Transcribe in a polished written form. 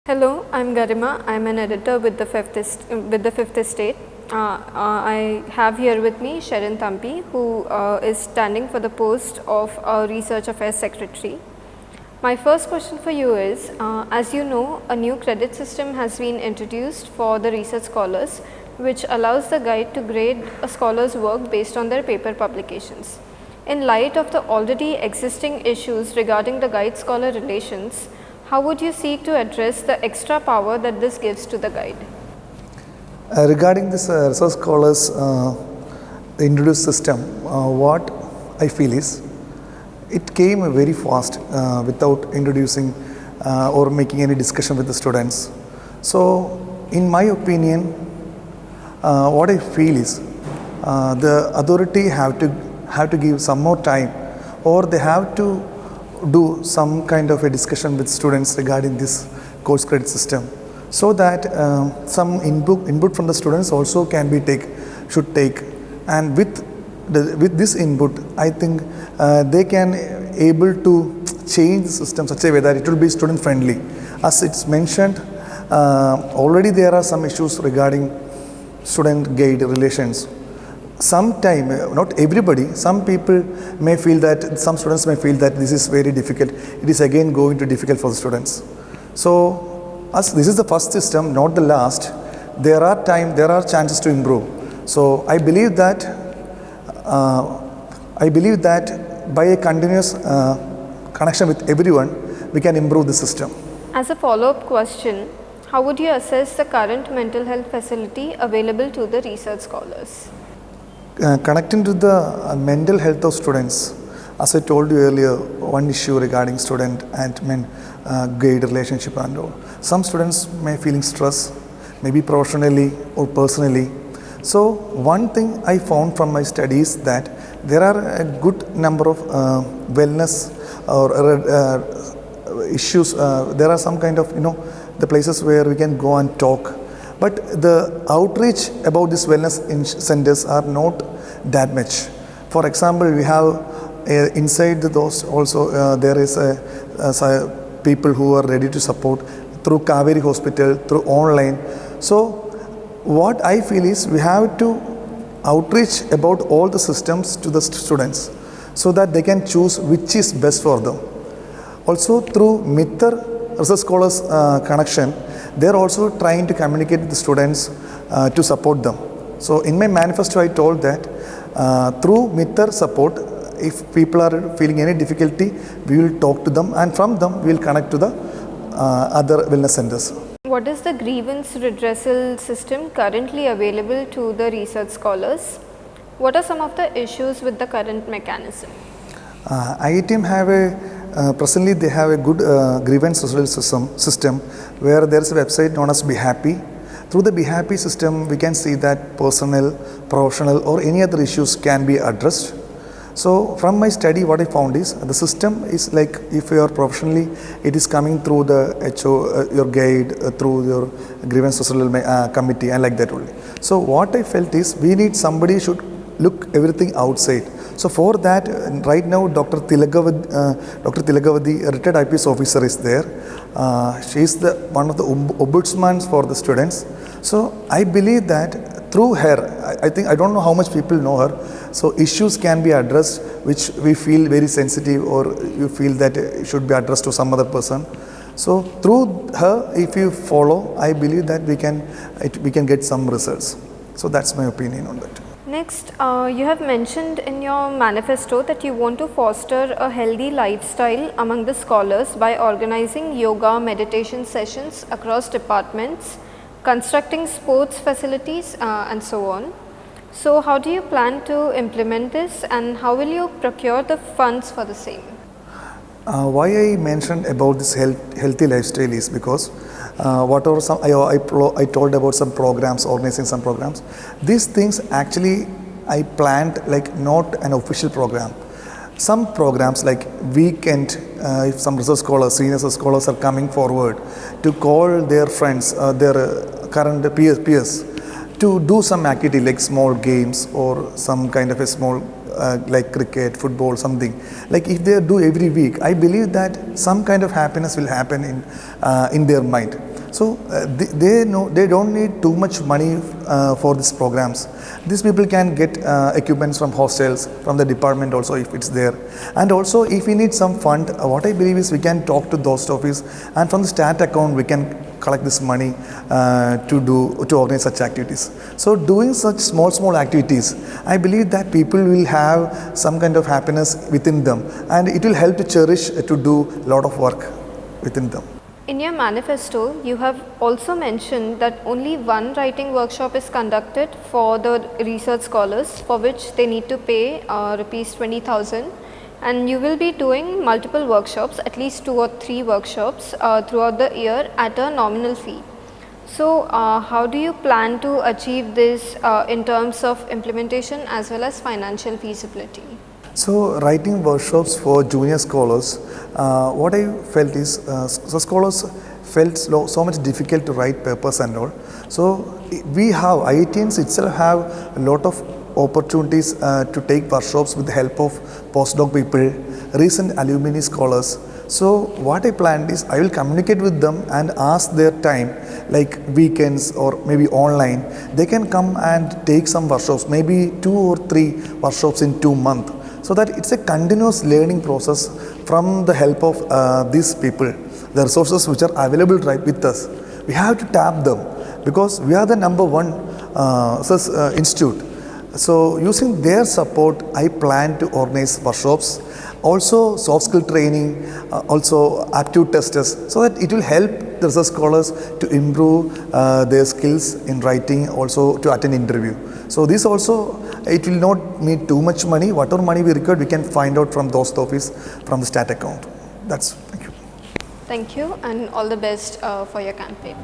Hello, I'm Garima. I'm an editor with the Fifth Estate. I have here with me Sherin Thampi, who is standing for the post of Research Affairs Secretary. My first question for you is, as you know, a new credit system has been introduced for the research scholars, which allows the guide to grade a scholar's work based on their paper publications. In light of the already existing issues regarding the guide-scholar relations, how would you seek to address the extra power that this gives to the guide? Regarding this research scholars introduced system, what I feel is it came very fast without introducing or making any discussion with the students. So, in my opinion, what I feel is the authority have to give some more time, or they have to do some kind of a discussion with students regarding this course credit system, so that some input from the students also should take, and with this input, I think they can able to change the system such a way that it will be student friendly. As it's mentioned, already there are some issues regarding student guide relations. Sometime, not everybody, some people may feel that, some students may feel that this is very difficult. It is again going to be difficult for the students. So, as this is the first system, not the last, there are chances to improve. So, I believe that by a continuous connection with everyone, we can improve the system. As a follow-up question, how would you assess the current mental health facility available to the research scholars? Connecting to the mental health of students, as I told you earlier, one issue regarding student and guide relationship and all. Some students may feeling stress, maybe professionally or personally. So one thing I found from my studies that there are a good number of wellness or issues. There are some kind of the places where we can go and talk. But the outreach about this wellness centers are not that much. For example, we have inside those also there is people who are ready to support through Kaveri Hospital, through online. So what I feel is we have to outreach about all the systems to the students so that they can choose which is best for them. Also through Mittar Research Scholars connection, they are also trying to communicate with the students to support them. So in my manifesto, I told that through Mittar support, if people are feeling any difficulty, we will talk to them, and from them we will connect to the other wellness centers. What is the grievance redressal system currently available to the research scholars? What are some of the issues with the current mechanism? IITM have presently they have a good grievance resolution system where there is a website known as Be Happy. Through the Be Happy system, we can see that personal, professional or any other issues can be addressed. So from my study, what I found is the system is like if you are professionally, it is coming through the HO, your guide, through your grievance resolution committee and like that only. So what I felt is we need somebody should look everything outside. So for that, right now Dr. Tilagavadi, a retired IPS officer is there. She is one of the ombudsmans for the students. So I believe that through her, I don't know how much people know her. So issues can be addressed which we feel very sensitive or you feel that it should be addressed to some other person. So through her, if you follow, I believe that we can get some results. So that's my opinion on that. Next, you have mentioned in your manifesto that you want to foster a healthy lifestyle among the scholars by organizing yoga meditation sessions across departments, constructing sports facilities and so on. So how do you plan to implement this, and how will you procure the funds for the same? Why I mentioned about this healthy lifestyle is because whatever I told about some programs, organizing some programs, these things actually I planned like not an official program. Some programs like weekend, if some research scholars, senior research scholars are coming forward to call their friends, their current peers to do some activity like small games or some kind of a small like cricket, football, something. Like if they do every week, I believe that some kind of happiness will happen in their mind. So they know they don't need too much money for these programs. These people can get equipments from hostels, from the department also if it's there. And also if we need some fund, what I believe is we can talk to those office, and from the stat account we can collect this money to organize such activities. So doing such small activities, I believe that people will have some kind of happiness within them, and it will help to cherish to do a lot of work within them. In your manifesto, you have also mentioned that only one writing workshop is conducted for the research scholars, for which they need to pay rupees 20,000, and you will be doing multiple workshops, at least 2 or 3 workshops throughout the year at a nominal fee. So, how do you plan to achieve this in terms of implementation as well as financial feasibility? So writing workshops for junior scholars, what I felt is so scholars felt so much difficult to write papers and all. So we have IITians itself have a lot of opportunities to take workshops with the help of postdoc people, recent alumni scholars. So what I planned is I will communicate with them and ask their time, like weekends or maybe online. They can come and take some workshops, maybe 2 or 3 workshops in 2 months. So that it's a continuous learning process from the help of these people, the resources which are available right with us. We have to tap them because we are the number one institute. So using their support, I plan to organize workshops, also soft skill training, also aptitude testers, so that it will help the research scholars to improve their skills in writing, also to attend interview. So this also, it will not need too much money. Whatever money we require, we can find out from those office, from the stat account. Thank you. Thank you, and all the best for your campaign.